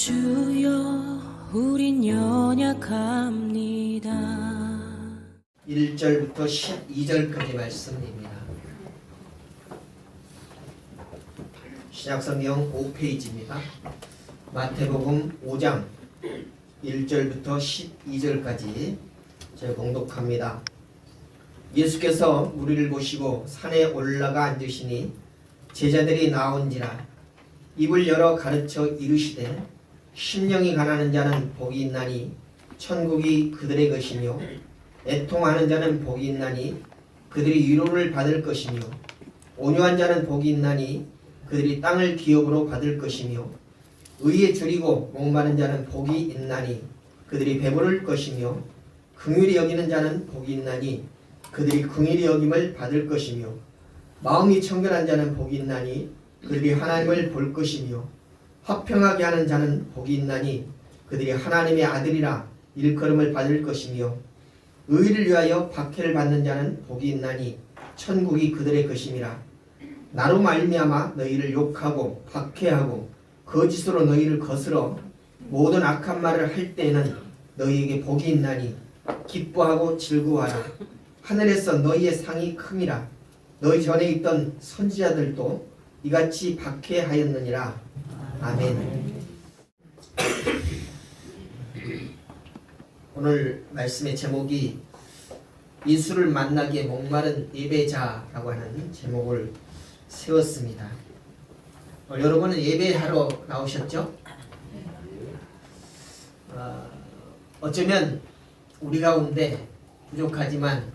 주여 우린 연약합니다. 1절부터 12절까지 말씀입니다. 신약성경 5페이지입니다. 마태복음 5장 1절부터 12절까지 제가 봉독합니다. 예수께서 무리를 보시고 산에 올라가 앉으시니 제자들이 나온지라 입을 열어 가르쳐 이르시되 심령이 가난한 자는 복이 있나니 천국이 그들의 것이며 애통하는 자는 복이 있나니 그들이 위로를 받을 것이며 온유한 자는 복이 있나니 그들이 땅을 기업으로 받을 것이며 의에 줄이고 목마른 자는 복이 있나니 그들이 배부를 것이며 긍휼히 여기는 자는 복이 있나니 그들이 긍휼히 여김을 받을 것이며 마음이 청결한 자는 복이 있나니 그들이 하나님을 볼 것이며 화평하게 하는 자는 복이 있나니 그들이 하나님의 아들이라 일컬음을 받을 것이며 의를 위하여 박해를 받는 자는 복이 있나니 천국이 그들의 것임이라. 나로 말미암아 너희를 욕하고 박해하고 거짓으로 너희를 거스러 모든 악한 말을 할 때에는 너희에게 복이 있나니 기뻐하고 즐거워하라. 하늘에서 너희의 상이 큼이라. 너희 전에 있던 선지자들도 이같이 박해하였느니라. 아멘. 오늘 말씀의 제목이 예수를 만나기에 목마른 예배자라고 하는 제목을 세웠습니다. 여러분은 예배하러 나오셨죠? 어쩌면 우리 가운데 부족하지만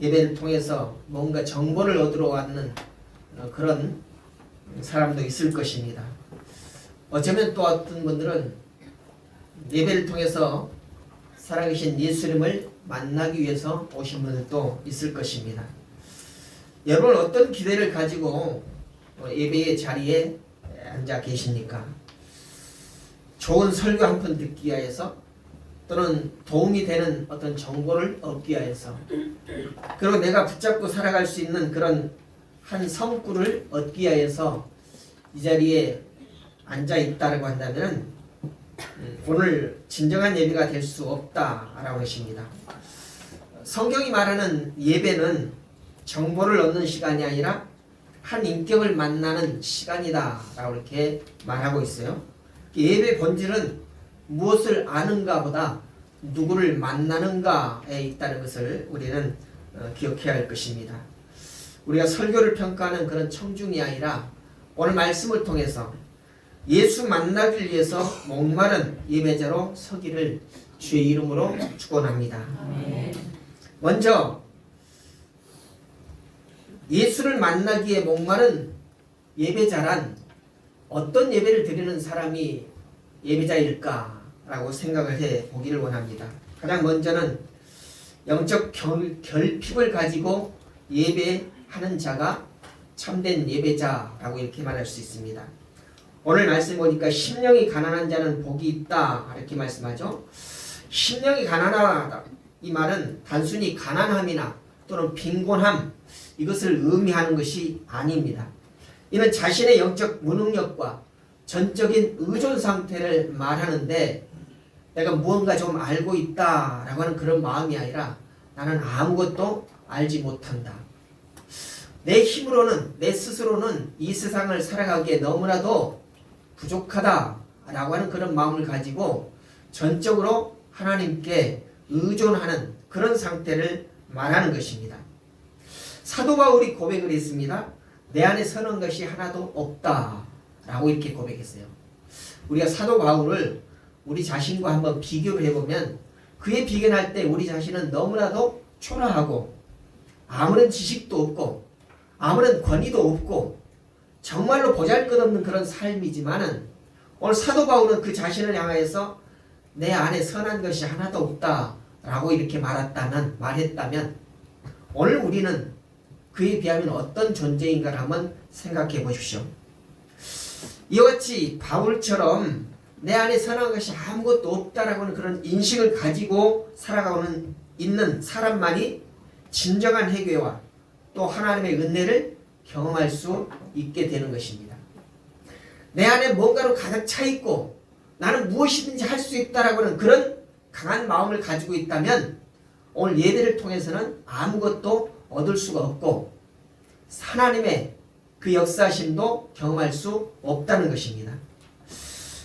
예배를 통해서 뭔가 정보를 얻으러 왔는 그런 사람도 있을 것입니다. 어쩌면 또 어떤 분들은 예배를 통해서 살아계신 예수님을 만나기 위해서 오신 분들도 있을 것입니다. 여러분 어떤 기대를 가지고 예배의 자리에 앉아 계십니까? 좋은 설교 한 편 듣기 위해서 또는 도움이 되는 어떤 정보를 얻기 위해서 그리고 내가 붙잡고 살아갈 수 있는 그런 한 성구를 얻기 위해서 이 자리에 앉아 있다고 한다면 오늘 진정한 예배가 될 수 없다라고 하십니다. 성경이 말하는 예배는 정보를 얻는 시간이 아니라 한 인격을 만나는 시간이다라고 이렇게 말하고 있어요. 예배 본질은 무엇을 아는가 보다 누구를 만나는가에 있다는 것을 우리는 기억해야 할 것입니다. 우리가 설교를 평가하는 그런 청중이 아니라 오늘 말씀을 통해서 예수 만나기 위해서 목마른 예배자로 서기를 주의 이름으로 축원합니다. 먼저 예수를 만나기에 목마른 예배자란 어떤 예배를 드리는 사람이 예배자일까라고 생각을 해 보기를 원합니다. 가장 먼저는 영적 결핍을 가지고 예배하는 자가 참된 예배자라고 이렇게 말할 수 있습니다. 오늘 말씀 보니까 심령이 가난한 자는 복이 있다 이렇게 말씀하죠. 심령이 가난하다 이 말은 단순히 가난함이나 또는 빈곤함 이것을 의미하는 것이 아닙니다. 이는 자신의 영적 무능력과 전적인 의존 상태를 말하는데 내가 무언가 좀 알고 있다라고 하는 그런 마음이 아니라 나는 아무것도 알지 못한다. 내 힘으로는 내 스스로는 이 세상을 살아가기에 너무나도 부족하다라고 하는 그런 마음을 가지고 전적으로 하나님께 의존하는 그런 상태를 말하는 것입니다. 사도 바울이 고백을 했습니다. 내 안에 선한 것이 하나도 없다라고 이렇게 고백했어요. 우리가 사도 바울을 우리 자신과 한번 비교를 해보면 그에 비견할 때 우리 자신은 너무나도 초라하고 아무런 지식도 없고 아무런 권위도 없고 정말로 보잘것없는 그런 삶이지만은 오늘 사도 바울은 그 자신을 향하여서 내 안에 선한 것이 하나도 없다라고 이렇게 말했다면 오늘 우리는 그에 비하면 어떤 존재인가를 한번 생각해 보십시오. 이와 같이 바울처럼 내 안에 선한 것이 아무것도 없다라고 하는 그런 인식을 가지고 살아가고는 있는 사람만이 진정한 회개와 또 하나님의 은혜를 경험할 수 있게 되는 것입니다. 내 안에 뭔가로 가득 차 있고 나는 무엇이든지 할 수 있다라고 하는 그런 강한 마음을 가지고 있다면 오늘 예배를 통해서는 아무것도 얻을 수가 없고 하나님의 그 역사심도 경험할 수 없다는 것입니다.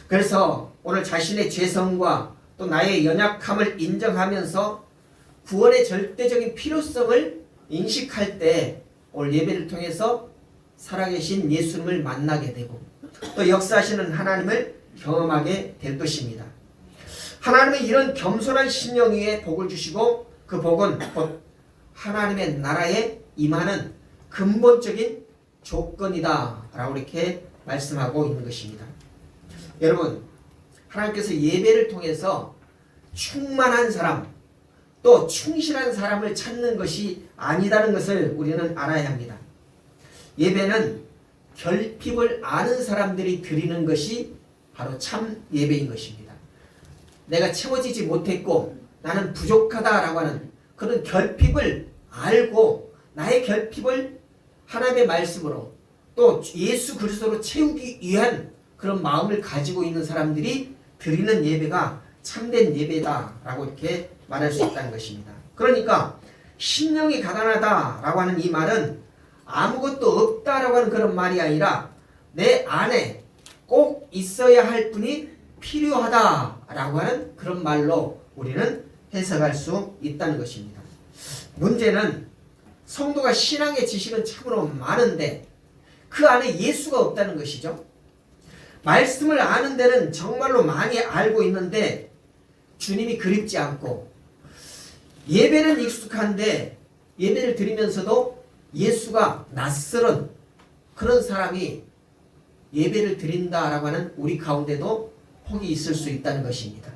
그래서 오늘 자신의 죄성과 또 나의 연약함을 인정하면서 구원의 절대적인 필요성을 인식할 때 오늘 예배를 통해서 살아계신 예수님을 만나게 되고 또 역사하시는 하나님을 경험하게 될 것입니다. 하나님은 이런 겸손한 심령 위에 복을 주시고 그 복은 곧 하나님의 나라에 임하는 근본적인 조건이다 라고 이렇게 말씀하고 있는 것입니다. 여러분, 하나님께서 예배를 통해서 충만한 사람 또 충실한 사람을 찾는 것이 아니다는 것을 우리는 알아야 합니다. 예배는 결핍을 아는 사람들이 드리는 것이 바로 참 예배인 것입니다. 내가 채워지지 못했고 나는 부족하다라고 하는 그런 결핍을 알고 나의 결핍을 하나님의 말씀으로 또 예수 그리스도로 채우기 위한 그런 마음을 가지고 있는 사람들이 드리는 예배가 참된 예배다라고 이렇게 말할 수 있다는 것입니다. 그러니까 심령이 가난하다라고 하는 이 말은 아무것도 없다라고 하는 그런 말이 아니라 내 안에 꼭 있어야 할 분이 필요하다라고 하는 그런 말로 우리는 해석할 수 있다는 것입니다. 문제는 성도가 신앙의 지식은 참으로 많은데 그 안에 예수가 없다는 것이죠. 말씀을 아는 데는 정말로 많이 알고 있는데 주님이 그립지 않고 예배는 익숙한데 예배를 드리면서도 예수가 낯설은 그런 사람이 예배를 드린다라고 하는 우리 가운데도 혹이 있을 수 있다는 것입니다.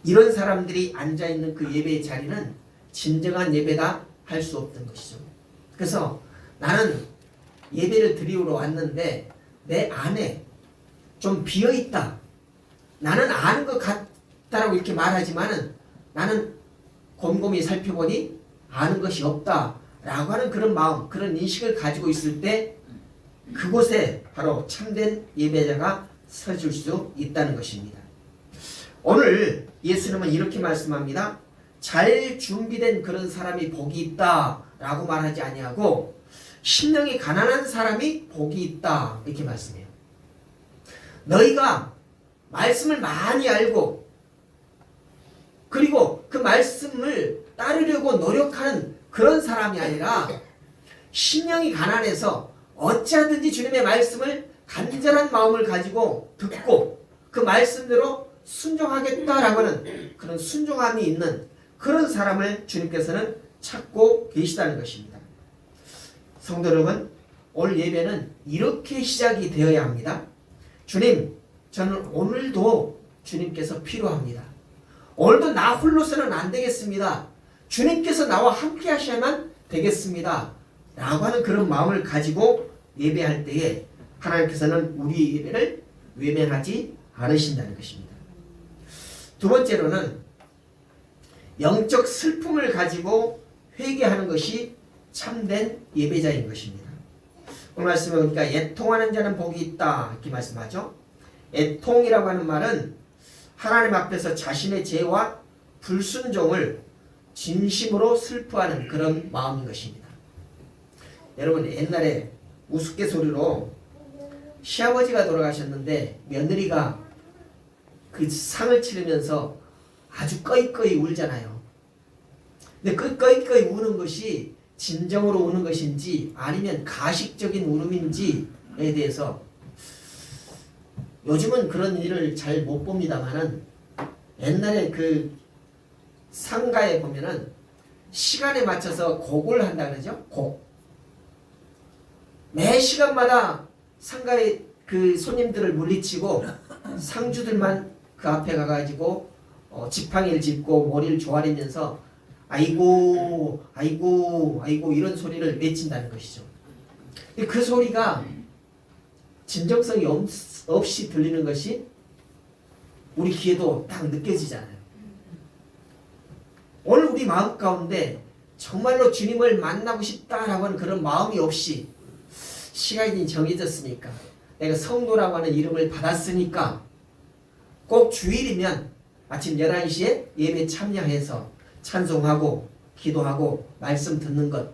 이런 사람들이 앉아있는 그 예배의 자리는 진정한 예배다 할 수 없는 것이죠. 그래서 나는 예배를 드리러 왔는데 내 안에 좀 비어있다. 나는 아는 것 같다라고 이렇게 말하지만은 나는 곰곰이 살펴보니 아는 것이 없다라고 하는 그런 마음, 그런 인식을 가지고 있을 때 그곳에 바로 참된 예배자가 서줄 수 있다는 것입니다. 오늘 예수님은 이렇게 말씀합니다. 잘 준비된 그런 사람이 복이 있다라고 말하지 아니하고 심령이 가난한 사람이 복이 있다 이렇게 말씀해요. 너희가 말씀을 많이 알고 그리고 그 말씀을 따르려고 노력하는 그런 사람이 아니라 심령이 가난해서 어찌하든지 주님의 말씀을 간절한 마음을 가지고 듣고 그 말씀대로 순종하겠다라고 하는 그런 순종함이 있는 그런 사람을 주님께서는 찾고 계시다는 것입니다. 성도 여러분, 오늘 예배는 이렇게 시작이 되어야 합니다. 주님, 저는 오늘도 주님께서 필요합니다. 오늘도 나 홀로서는 안 되겠습니다. 주님께서 나와 함께 하셔야만 되겠습니다. 라고 하는 그런 마음을 가지고 예배할 때에 하나님께서는 우리 예배를 외면하지 않으신다는 것입니다. 두 번째로는 영적 슬픔을 가지고 회개하는 것이 참된 예배자인 것입니다. 오늘 말씀에 보니까 애통하는 자는 복이 있다 이렇게 말씀하죠. 애통이라고 하는 말은 하나님 앞에서 자신의 죄와 불순종을 진심으로 슬퍼하는 그런 마음인 것입니다. 여러분, 옛날에 우스갯소리로 시아버지가 돌아가셨는데 며느리가 그 상을 치르면서 아주 꺼이꺼이 울잖아요. 근데 그 꺼이꺼이 우는 것이 진정으로 우는 것인지 아니면 가식적인 울음인지에 대해서 요즘은 그런 일을 잘 못 봅니다만은 옛날에 그 상가에 보면은 시간에 맞춰서 곡을 한다 그러죠. 곡. 매 시간마다 상가에 그 손님들을 물리치고 상주들만 그 앞에 가가지고 지팡이를 짚고 머리를 조아리면서 아이고 아이고 아이고 이런 소리를 외친다는 것이죠. 그 소리가 진정성이 없이 들리는 것이 우리 귀에도 딱 느껴지잖아요. 오늘 우리 마음 가운데 정말로 주님을 만나고 싶다라고 하는 그런 마음이 없이 시간이 정해졌으니까 내가 성도라고 하는 이름을 받았으니까 꼭 주일이면 아침 11시에 예배 참여해서 찬송하고 기도하고 말씀 듣는 것,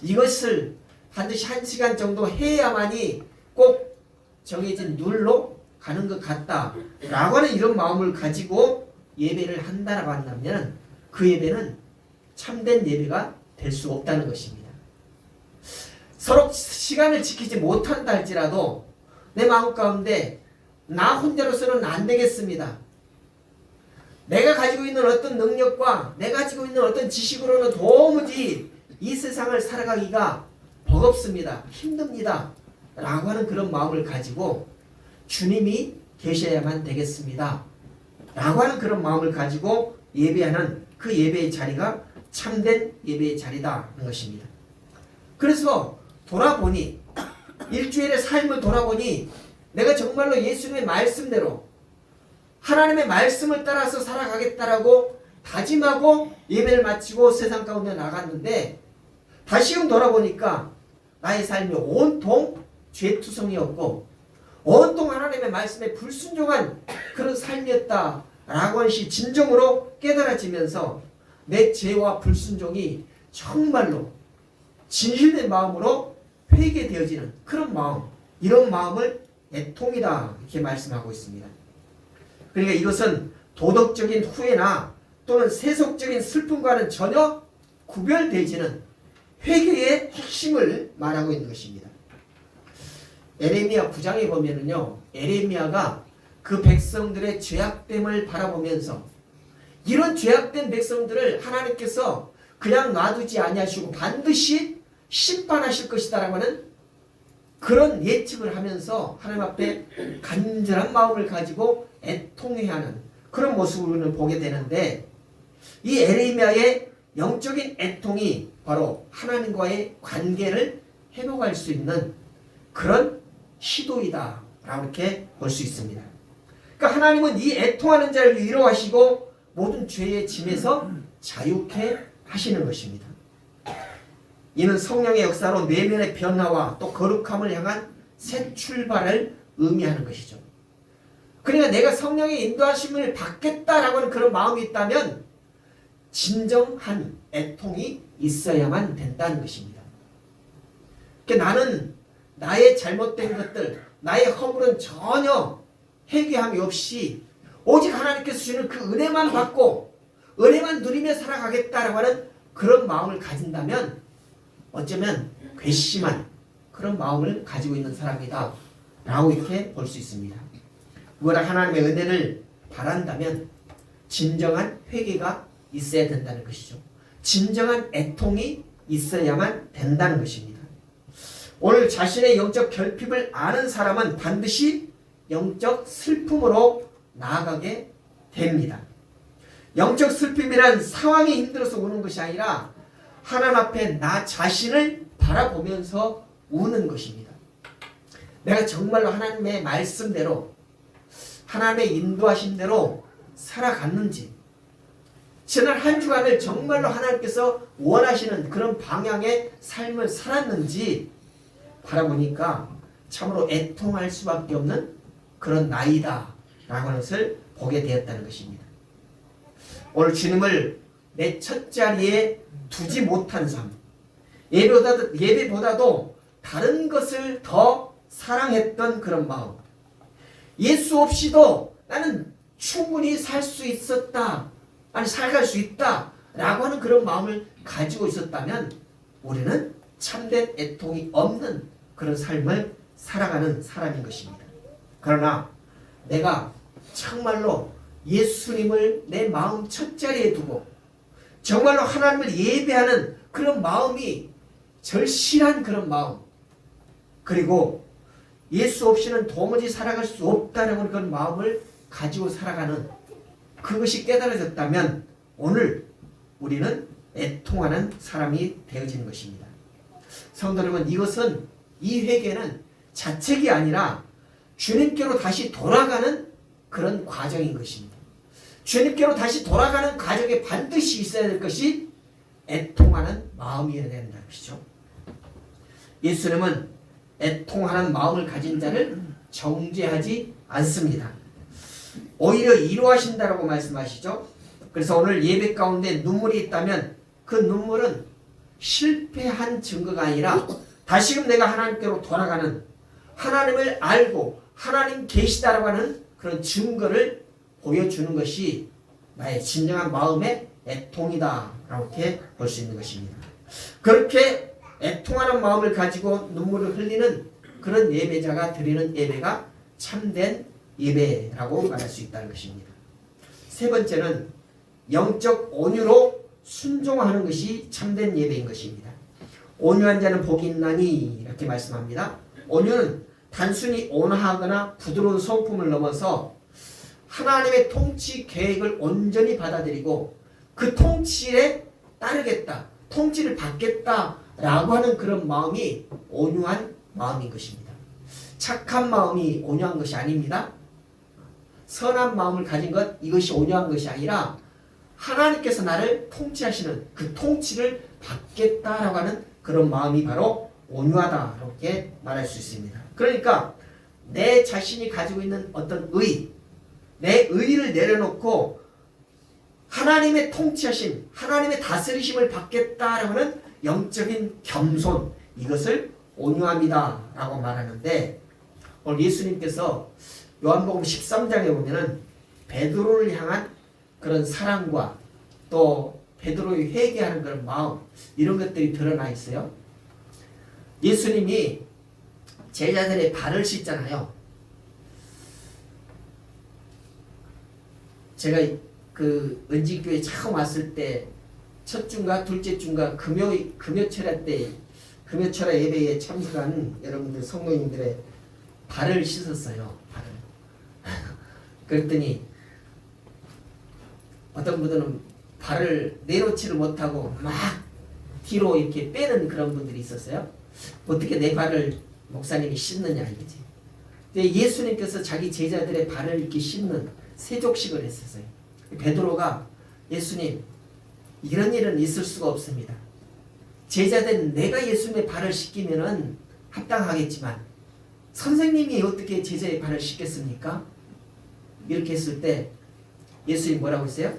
이것을 반드시 1시간 정도 해야만이 꼭 정해진 룰로 가는 것 같다라고 하는 이런 마음을 가지고 예배를 한다라고 한다면 그 예배는 참된 예배가 될 수 없다는 것입니다. 서로 시간을 지키지 못한다 할지라도 내 마음 가운데 나 혼자로서는 안 되겠습니다. 내가 가지고 있는 어떤 능력과 내가 가지고 있는 어떤 지식으로는 도무지 이 세상을 살아가기가 버겁습니다. 힘듭니다. 라고 하는 그런 마음을 가지고 주님이 계셔야만 되겠습니다. 라고 하는 그런 마음을 가지고 예배하는 그 예배의 자리가 참된 예배의 자리다는 것입니다. 그래서 돌아보니 일주일의 삶을 돌아보니 내가 정말로 예수님의 말씀대로 하나님의 말씀을 따라서 살아가겠다라고 다짐하고 예배를 마치고 세상 가운데 나갔는데 다시금 돌아보니까 나의 삶이 온통 죄투성이었고 온통 하나님의 말씀에 불순종한 그런 삶이었다라고 하는 것이 진정으로 깨달아지면서 내 죄와 불순종이 정말로 진실된 마음으로 회개되어지는 그런 마음, 이런 마음을 애통이다 이렇게 말씀하고 있습니다. 그러니까 이것은 도덕적인 후회나 또는 세속적인 슬픔과는 전혀 구별되지는 회개의 핵심을 말하고 있는 것입니다. 에레미야 9장에 보면은요, 에레미야가 그 백성들의 죄악됨을 바라보면서 이런 죄악된 백성들을 하나님께서 그냥 놔두지 아니하시고 반드시 심판하실 것이다라고 하는 그런 예측을 하면서 하나님 앞에 간절한 마음을 가지고 애통해하는 그런 모습을 우리는 보게 되는데, 이 에레미야의 영적인 애통이 바로 하나님과의 관계를 회복할 수 있는 그런 시도이다 라고 이렇게 볼 수 있습니다. 그러니까 하나님은 이 애통하는 자를 위로하시고 모든 죄의 짐에서 자유케 하시는 것입니다. 이는 성령의 역사로 내면의 변화와 또 거룩함을 향한 새 출발을 의미하는 것이죠. 그러니까 내가 성령의 인도하심을 받겠다라고 하는 그런 마음이 있다면 진정한 애통이 있어야만 된다는 것입니다. 그러니까 나는 나의 잘못된 것들, 나의 허물은 전혀 회개함이 없이 오직 하나님께서 주시는 그 은혜만 받고 은혜만 누리며 살아가겠다라고 하는 그런 마음을 가진다면 어쩌면 괘씸한 그런 마음을 가지고 있는 사람이다 라고 이렇게 볼 수 있습니다. 그러나 하나님의 은혜를 바란다면 진정한 회개가 있어야 된다는 것이죠. 진정한 애통이 있어야만 된다는 것입니다. 오늘 자신의 영적 결핍을 아는 사람은 반드시 영적 슬픔으로 나아가게 됩니다. 영적 슬픔이란 상황이 힘들어서 우는 것이 아니라 하나님 앞에 나 자신을 바라보면서 우는 것입니다. 내가 정말로 하나님의 말씀대로 하나님의 인도하심대로 살아갔는지, 지난 한 주간을 정말로 하나님께서 원하시는 그런 방향의 삶을 살았는지 바라보니까 참으로 애통할 수밖에 없는 그런 나이다 라고 하는 것을 보게 되었다는 것입니다. 오늘 주님을 내 첫 자리에 두지 못한 삶, 예배보다도 다른 것을 더 사랑했던 그런 마음, 예수 없이도 나는 충분히 살 수 있었다, 아니 살아갈 수 있다 라고 하는 그런 마음을 가지고 있었다면 우리는 참된 애통이 없는 그런 삶을 살아가는 사람인 것입니다. 그러나 내가 정말로 예수님을 내 마음 첫 자리에 두고 정말로 하나님을 예배하는 그런 마음이 절실한 그런 마음, 그리고 예수 없이는 도무지 살아갈 수 없다는 그런 마음을 가지고 살아가는 그것이 깨달아졌다면 오늘 우리는 애통하는 사람이 되어지는 것입니다. 성도 여러분, 이 회개는 자책이 아니라 주님께로 다시 돌아가는 그런 과정인 것입니다. 주님께로 다시 돌아가는 과정에 반드시 있어야 될 것이 애통하는 마음이어야 된다는 것이죠. 예수님은 애통하는 마음을 가진 자를 정죄하지 않습니다. 오히려 이루하신다라고 말씀하시죠. 그래서 오늘 예배 가운데 눈물이 있다면 그 눈물은 실패한 증거가 아니라 다시금 내가 하나님께로 돌아가는, 하나님을 알고 하나님 계시다라고 하는 그런 증거를 보여주는 것이 나의 진정한 마음의 애통이다 이렇게 볼 수 있는 것입니다. 그렇게 애통하는 마음을 가지고 눈물을 흘리는 그런 예배자가 드리는 예배가 참된 예배라고 말할 수 있다는 것입니다. 세 번째는 영적 온유로 순종하는 것이 참된 예배인 것입니다. 온유한 자는 복이 있나니 이렇게 말씀합니다. 온유는 단순히 온화하거나 부드러운 성품을 넘어서 하나님의 통치 계획을 온전히 받아들이고 그 통치에 따르겠다, 통치를 받겠다라고 하는 그런 마음이 온유한 마음인 것입니다. 착한 마음이 온유한 것이 아닙니다. 선한 마음을 가진 것, 이것이 온유한 것이 아니라 하나님께서 나를 통치하시는 그 통치를 받겠다라고 하는 그런 마음이 바로 온유하다 이렇게 말할 수 있습니다. 그러니까 내 자신이 가지고 있는 어떤 내 의의를 내려놓고 하나님의 통치하심, 하나님의 다스리심을 받겠다라고 하는 영적인 겸손, 이것을 온유함이다 라고 말하는데, 오늘 예수님께서 요한복음 13장에 보면은 베드로를 향한 그런 사랑과 또 베드로의 회개하는 그런 마음, 이런 것들이 드러나 있어요. 예수님이 제자들의 발을 씻잖아요. 제가 그 은진교회 처음 왔을 때 첫 주인가 둘째 주인가 금요철야 예배에 참석한 여러분들 성도님들의 발을 씻었어요. 발을. 그랬더니 어떤 분들은 발을 내놓지를 못하고 막 뒤로 이렇게 빼는 그런 분들이 있었어요. 어떻게 내 발을 목사님이 씻느냐 이거지. 근데 예수님께서 자기 제자들의 발을 이렇게 씻는 세족식을 했었어요. 베드로가 예수님, 이런 일은 있을 수가 없습니다. 제자된 내가 예수님의 발을 씻기면은 합당하겠지만 선생님이 어떻게 제자의 발을 씻겠습니까? 이렇게 했을 때 예수님 뭐라고 했어요?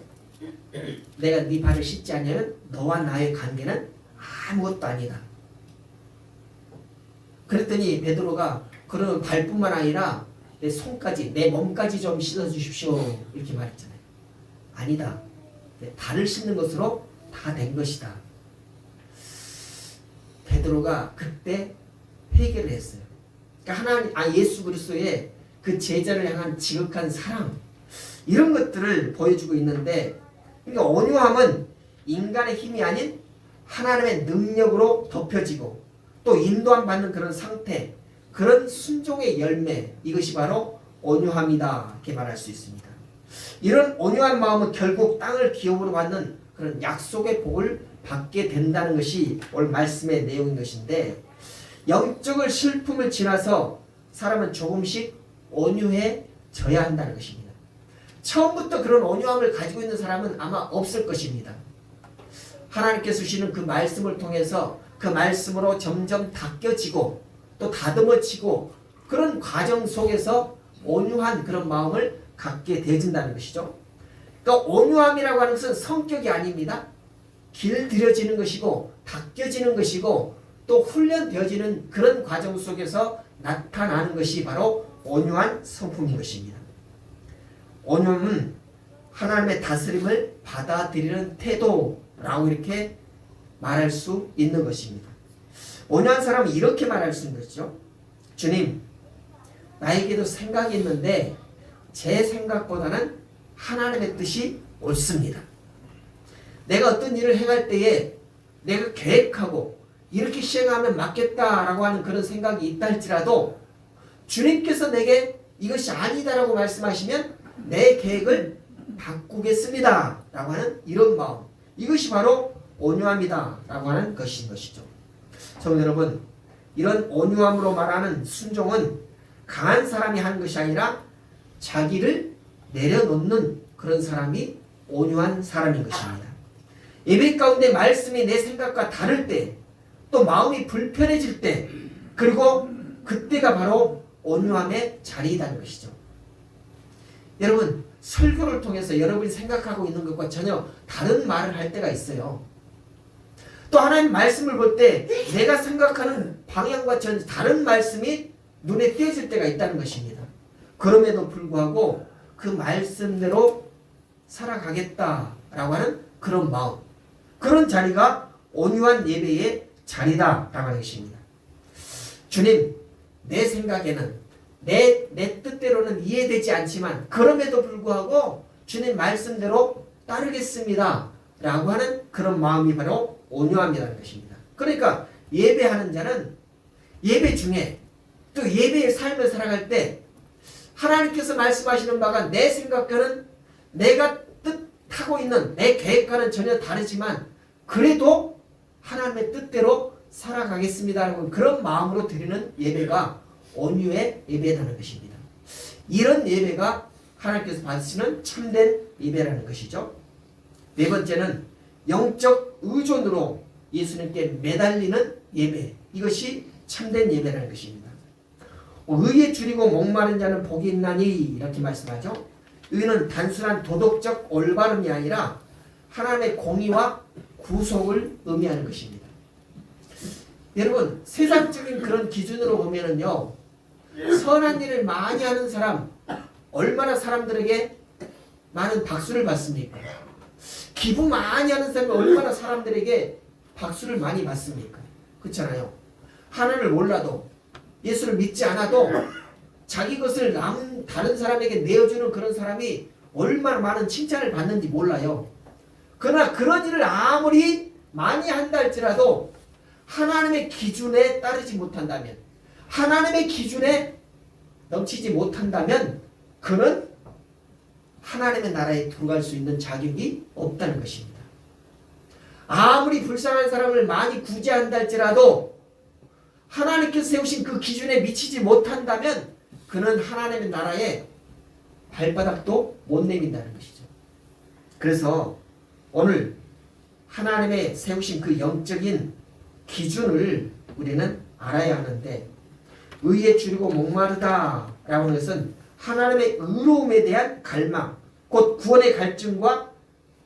내가 네 발을 씻지 않으면 너와 나의 관계는 아무것도 아니다. 그랬더니 베드로가 그러면 발뿐만 아니라 내 손까지, 내 몸까지 좀 씻어주십시오 이렇게 말했잖아요. 아니다. 발을 씻는 것으로 다 된 것이다. 베드로가 그때 회개를 했어요. 그러니까 예수 그리스도의 그 제자를 향한 지극한 사랑, 이런 것들을 보여주고 있는데, 그러니까 온유함은 인간의 힘이 아닌 하나님의 능력으로 덮여지고 또 인도함 받는 그런 상태, 그런 순종의 열매, 이것이 바로 온유함이다 이렇게 말할 수 있습니다. 이런 온유한 마음은 결국 땅을 기업으로 받는 그런 약속의 복을 받게 된다는 것이 오늘 말씀의 내용인 것인데, 영적을 슬픔을 지나서 사람은 조금씩 온유해져야 한다는 것입니다. 처음부터 그런 온유함을 가지고 있는 사람은 아마 없을 것입니다. 하나님께서 주시는 그 말씀을 통해서 그 말씀으로 점점 닦여지고 또 다듬어지고 그런 과정 속에서 온유한 그런 마음을 갖게 되어진다는 것이죠. 그러니까 온유함이라고 하는 것은 성격이 아닙니다. 길들여지는 것이고 닦여지는 것이고 또 훈련되어지는 그런 과정 속에서 나타나는 것이 바로 온유한 성품인 것입니다. 온유함은 하나님의 다스림을 받아들이는 태도라고 이렇게 말할 수 있는 것입니다. 온유한 사람은 이렇게 말할 수 있는 것이죠. 주님, 나에게도 생각이 있는데 제 생각보다는 하나님의 뜻이 옳습니다. 내가 어떤 일을 행할 때에 내가 계획하고 이렇게 시행하면 맞겠다라고 하는 그런 생각이 있다 할지라도 주님께서 내게 이것이 아니다라고 말씀하시면 내 계획을 바꾸겠습니다 라고 하는 이런 마음, 이것이 바로 온유함이다 라고 하는 것인 것이죠. 성도 여러분, 이런 온유함으로 말하는 순종은 강한 사람이 하는 것이 아니라 자기를 내려놓는 그런 사람이 온유한 사람인 것입니다. 예배 가운데 말씀이 내 생각과 다를 때, 또 마음이 불편해질 때, 그리고 그때가 바로 온유함의 자리이라는 것이죠. 여러분, 설교를 통해서 여러분이 생각하고 있는 것과 전혀 다른 말을 할 때가 있어요. 또 하나님 말씀을 볼 때 내가 생각하는 방향과 전혀 다른 말씀이 눈에 띄어질 때가 있다는 것입니다. 그럼에도 불구하고 그 말씀대로 살아가겠다라고 하는 그런 마음, 그런 자리가 온유한 예배의 자리다라고 하는 것입니다. 주님, 내 생각에는 내 뜻대로는 이해되지 않지만 그럼에도 불구하고 주님 말씀대로 따르겠습니다 라고 하는 그런 마음이 바로 온유함이라는 것입니다. 그러니까 예배하는 자는 예배 중에 또 예배의 삶을 살아갈 때 하나님께서 말씀하시는 바가 내 생각과는 내가 뜻하고 있는 내 계획과는 전혀 다르지만 그래도 하나님의 뜻대로 살아가겠습니다라고 그런 마음으로 드리는 예배가 온유의 예배라는 것입니다. 이런 예배가 하나님께서 받으시는 참된 예배라는 것이죠. 네 번째는 영적 의존으로 예수님께 매달리는 예배, 이것이 참된 예배라는 것입니다. 의에 줄이고 목마른 자는 복이 있나니 이렇게 말씀하죠. 의는 단순한 도덕적 올바름이 아니라 하나님의 공의와 구속을 의미하는 것입니다. 여러분, 세상적인 그런 기준으로 보면은요, 선한 일을 많이 하는 사람 얼마나 사람들에게 많은 박수를 받습니까? 기부 많이 하는 사람이 얼마나 사람들에게 박수를 많이 받습니까? 그렇잖아요. 하나님을 몰라도 예수를 믿지 않아도 자기 것을 다른 사람에게 내어주는 그런 사람이 얼마나 많은 칭찬을 받는지 몰라요. 그러나 그런 일을 아무리 많이 한다 할지라도 하나님의 기준에 따르지 못한다면, 하나님의 기준에 넘치지 못한다면 그는 하나님의 나라에 들어갈 수 있는 자격이 없다는 것입니다. 아무리 불쌍한 사람을 많이 구제한다 할지라도 하나님께서 세우신 그 기준에 미치지 못한다면 그는 하나님의 나라에 발바닥도 못 내민다는 것이죠. 그래서 오늘 하나님의 세우신 그 영적인 기준을 우리는 알아야 하는데, 의에 줄이고 목마르다 라고 하는 것은 하나님의 의로움에 대한 갈망, 곧 구원의 갈증과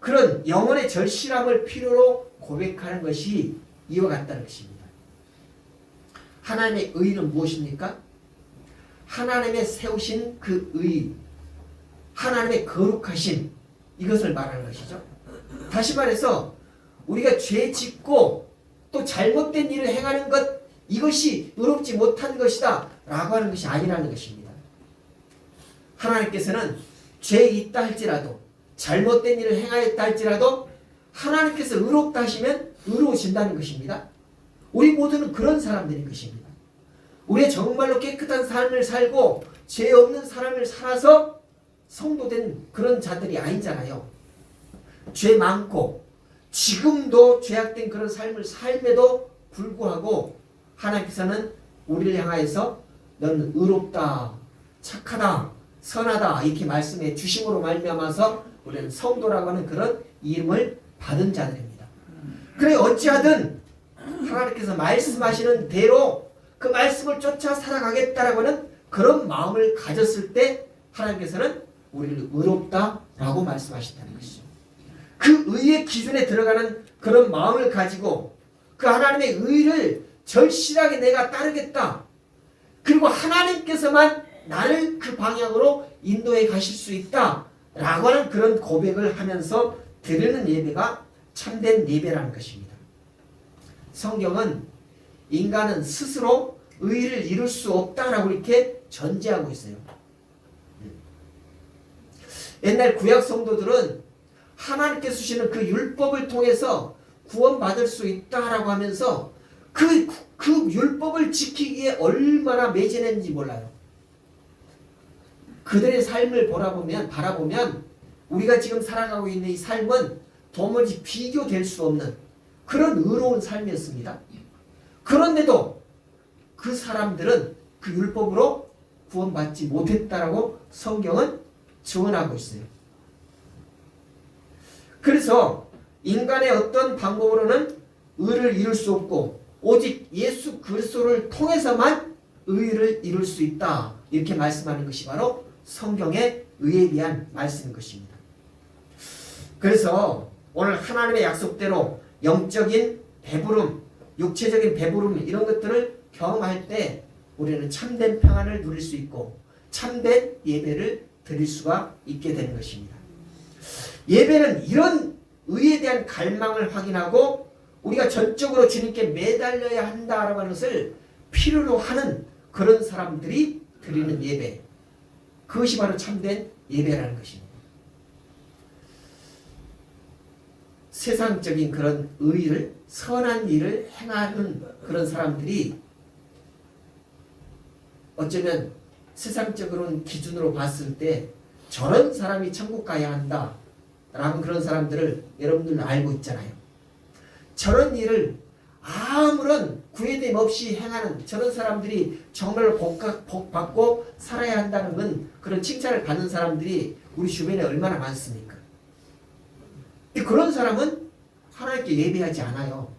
그런 영혼의 절실함을 필요로 고백하는 것이 이와 같다는 것입니다. 하나님의 의는 무엇입니까? 하나님의 세우신 그 의, 하나님의 거룩하심, 이것을 말하는 것이죠. 다시 말해서 우리가 죄 짓고 또 잘못된 일을 행하는 것, 이것이 의롭지 못한 것이다 라고 하는 것이 아니라는 것입니다. 하나님께서는 죄 있다 할지라도 잘못된 일을 행하였다 할지라도 하나님께서 의롭다 하시면 의로우신다는 것입니다. 우리 모두는 그런 사람들인 것입니다. 우리의 정말로 깨끗한 삶을 살고 죄 없는 삶을 살아서 성도된 그런 자들이 아니잖아요. 죄 많고 지금도 죄악된 그런 삶을 삶에도 불구하고 하나님께서는 우리를 향하여서 너는 의롭다, 착하다, 선하다 이렇게 말씀해 주심으로 말미암아서 우리는 성도라고 하는 그런 이름을 받은 자들입니다. 그래 어찌하든 하나님께서 말씀하시는 대로 그 말씀을 쫓아 살아가겠다라고 하는 그런 마음을 가졌을 때 하나님께서는 우리를 의롭다라고 말씀하신다는 것이죠. 그 의의 기준에 들어가는 그런 마음을 가지고 그 하나님의 의를 절실하게 내가 따르겠다. 그리고 하나님께서만 나를 그 방향으로 인도해 가실 수 있다 라고 하는 그런 고백을 하면서 드리는 예배가 참된 예배라는 것입니다. 성경은 인간은 스스로 의를 이룰 수 없다라고 이렇게 전제하고 있어요. 옛날 구약 성도들은 하나님께서 주시는 그 율법을 통해서 구원받을 수 있다라고 하면서 그 율법을 지키기에 얼마나 매진했는지 몰라요. 그들의 삶을 바라보면 우리가 지금 살아가고 있는 이 삶은 도무지 비교될 수 없는 그런 의로운 삶이었습니다. 그런데도 그 사람들은 그 율법으로 구원받지 못했다라고 성경은 증언하고 있어요. 그래서 인간의 어떤 방법으로는 의를 이룰 수 없고 오직 예수 그리스도를 통해서만 의를 이룰 수 있다 이렇게 말씀하는 것이 바로 성경의 의에 대한 말씀인 것입니다. 그래서 오늘 하나님의 약속대로 영적인 배부름, 육체적인 배부름 이런 것들을 경험할 때 우리는 참된 평안을 누릴 수 있고 참된 예배를 드릴 수가 있게 되는 것입니다. 예배는 이런 의에 대한 갈망을 확인하고 우리가 전적으로 주님께 매달려야 한다라는 것을 필요로 하는 그런 사람들이 드리는 예배, 그것이 바로 참된 예배라는 것입니다. 세상적인 그런 의를, 선한 일을 행하는 그런 사람들이 어쩌면 세상적으로는 기준으로 봤을 때 저런 사람이 천국 가야 한다 라는 그런 사람들을 여러분들 알고 있잖아요. 저런 일을 아무런 구애됨 없이 행하는 저런 사람들이 정말 복 받고 살아야 한다는 건 그런 칭찬을 받는 사람들이 우리 주변에 얼마나 많습니까? 근데 그런 사람은 하나님께 예배하지 않아요.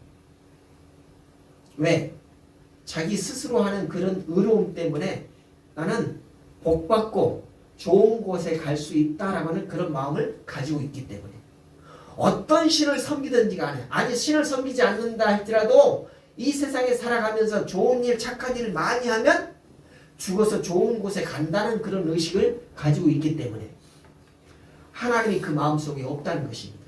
왜? 자기 스스로 하는 그런 의로움 때문에 나는 복 받고 좋은 곳에 갈 수 있다라고 하는 그런 마음을 가지고 있기 때문에 어떤 신을 섬기든지 간에 아니 신을 섬기지 않는다 할지라도 이 세상에 살아가면서 좋은 일 착한 일을 많이 하면 죽어서 좋은 곳에 간다는 그런 의식을 가지고 있기 때문에 하나님이 그 마음속에 없다는 것입니다.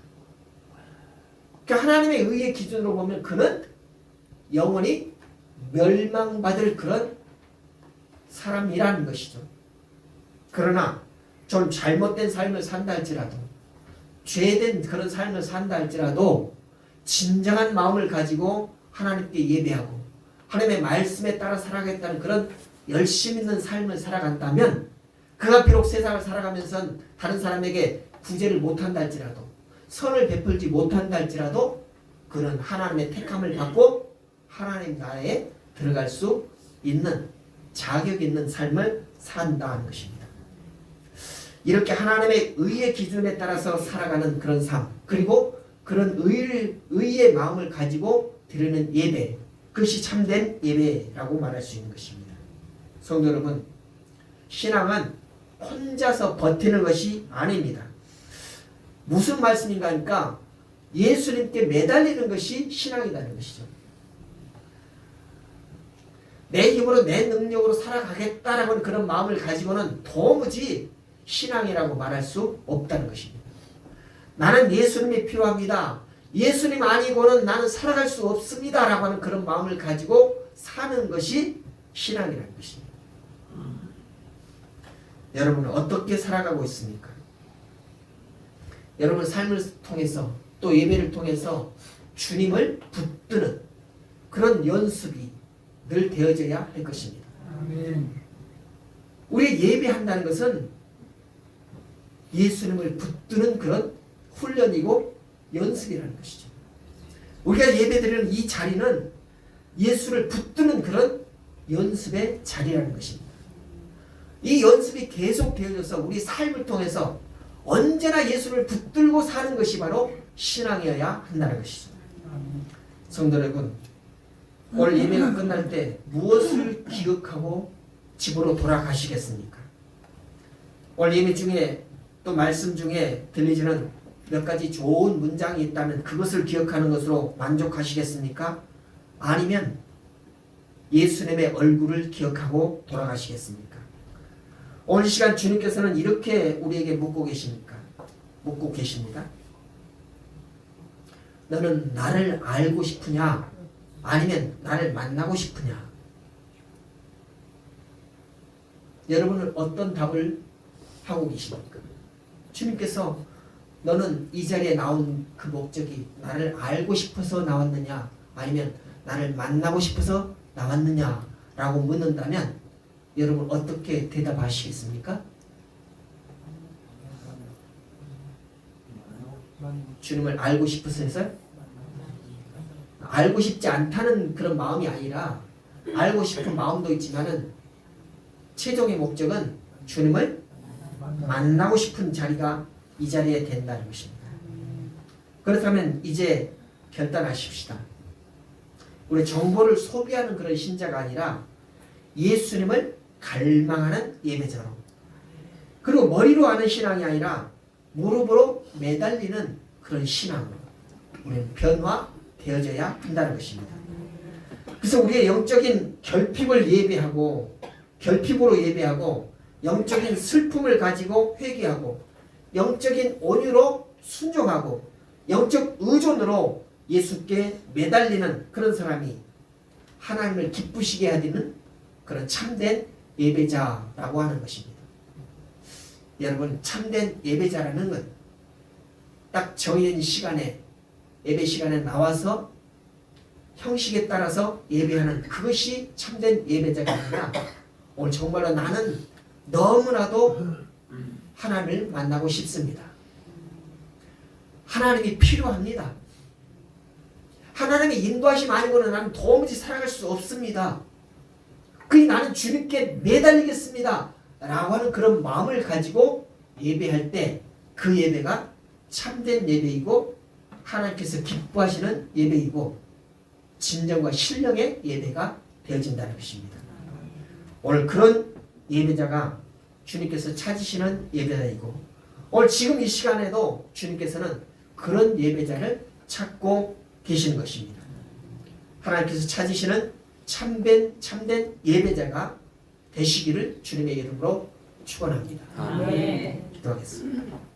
그러니까 하나님의 의의 기준으로 보면 그는 영원히 멸망받을 그런 사람이라는 것이죠. 그러나 좀 잘못된 삶을 산다 할지라도 죄된 그런 삶을 산다 할지라도 진정한 마음을 가지고 하나님께 예배하고 하나님의 말씀에 따라 살아가겠다는 그런 열심 있는 삶을 살아간다면 그가 비록 세상을 살아가면서 다른 사람에게 구제를 못한다 할지라도 선을 베풀지 못한다 할지라도 그는 하나님의 택함을 받고 하나님 나라에 들어갈 수 있는 자격 있는 삶을 산다는 것입니다. 이렇게 하나님의 의의 기준에 따라서 살아가는 그런 삶 그리고 그런 의의 마음을 가지고 드리는 예배 그것이 참된 예배라고 말할 수 있는 것입니다. 성도 여러분, 신앙은 혼자서 버티는 것이 아닙니다. 무슨 말씀인가 하니까 예수님께 매달리는 것이 신앙이라는 것이죠. 내 힘으로 내 능력으로 살아가겠다라고 하는 그런 마음을 가지고는 도무지 신앙이라고 말할 수 없다는 것입니다. 나는 예수님이 필요합니다. 예수님 아니고는 나는 살아갈 수 없습니다 라고 하는 그런 마음을 가지고 사는 것이 신앙이라는 것입니다. 여러분은 어떻게 살아가고 있습니까? 여러분 삶을 통해서 또 예배를 통해서 주님을 붙드는 그런 연습이 늘 되어져야 할 것입니다. 아멘. 우리 예배한다는 것은 예수님을 붙드는 그런 훈련이고 연습이라는 것이죠. 우리가 예배드리는 이 자리는 예수를 붙드는 그런 연습의 자리라는 것입니다. 이 연습이 계속 되어져서 우리 삶을 통해서 언제나 예수를 붙들고 사는 것이 바로 신앙이어야 한다는 것이죠. 성도 여러분, 오늘 예배가 끝날 때 무엇을 기억하고 집으로 돌아가시겠습니까? 오늘 예배 중에 또 말씀 중에 들리지는 몇 가지 좋은 문장이 있다면 그것을 기억하는 것으로 만족하시겠습니까? 아니면 예수님의 얼굴을 기억하고 돌아가시겠습니까? 오늘 시간 주님께서는 이렇게 우리에게 묻고 계십니까? 묻고 계십니다. 너는 나를 알고 싶으냐? 아니면 나를 만나고 싶으냐? 여러분은 어떤 답을 하고 계십니까? 주님께서 너는 이 자리에 나온 그 목적이 나를 알고 싶어서 나왔느냐 아니면 나를 만나고 싶어서 나왔느냐 라고 묻는다면 여러분 어떻게 대답하시겠습니까? 주님을 알고 싶어서 해서 알고 싶지 않다는 그런 마음이 아니라 알고 싶은 마음도 있지만은 최종의 목적은 주님을 만나고 싶은 자리가 이 자리에 된다는 것입니다. 그렇다면 이제 결단하십시다. 우리 정보를 소비하는 그런 신자가 아니라 예수님을 갈망하는 예배자로 그리고 머리로 하는 신앙이 아니라 무릎으로 매달리는 그런 신앙으로 우리는 변화되어져야 한다는 것입니다. 그래서 우리의 영적인 결핍을 예배하고 결핍으로 예배하고 영적인 슬픔을 가지고 회개하고 영적인 온유로 순종하고 영적 의존으로 예수께 매달리는 그런 사람이 하나님을 기쁘시게 하는 그런 참된 예배자라고 하는 것입니다. 여러분, 참된 예배자라는 건 딱 정해진 시간에 예배 시간에 나와서 형식에 따라서 예배하는 그것이 참된 예배자가 아니라 오늘 정말로 나는 너무나도 하나님을 만나고 싶습니다. 하나님이 필요합니다. 하나님의 인도하심 아니고는 나는 도무지 살아갈 수 없습니다. 그니 나는 주님께 매달리겠습니다. 라고 하는 그런 마음을 가지고 예배할 때 그 예배가 참된 예배이고 하나님께서 기뻐하시는 예배이고 진정과 신령의 예배가 되어진다는 것입니다. 오늘 그런 예배자가 주님께서 찾으시는 예배자이고 오늘 지금 이 시간에도 주님께서는 그런 예배자를 찾고 계시는 것입니다. 하나님께서 찾으시는 참된 예배자가 되시기를 주님의 이름으로 축원합니다. 아멘. 기도하겠습니다.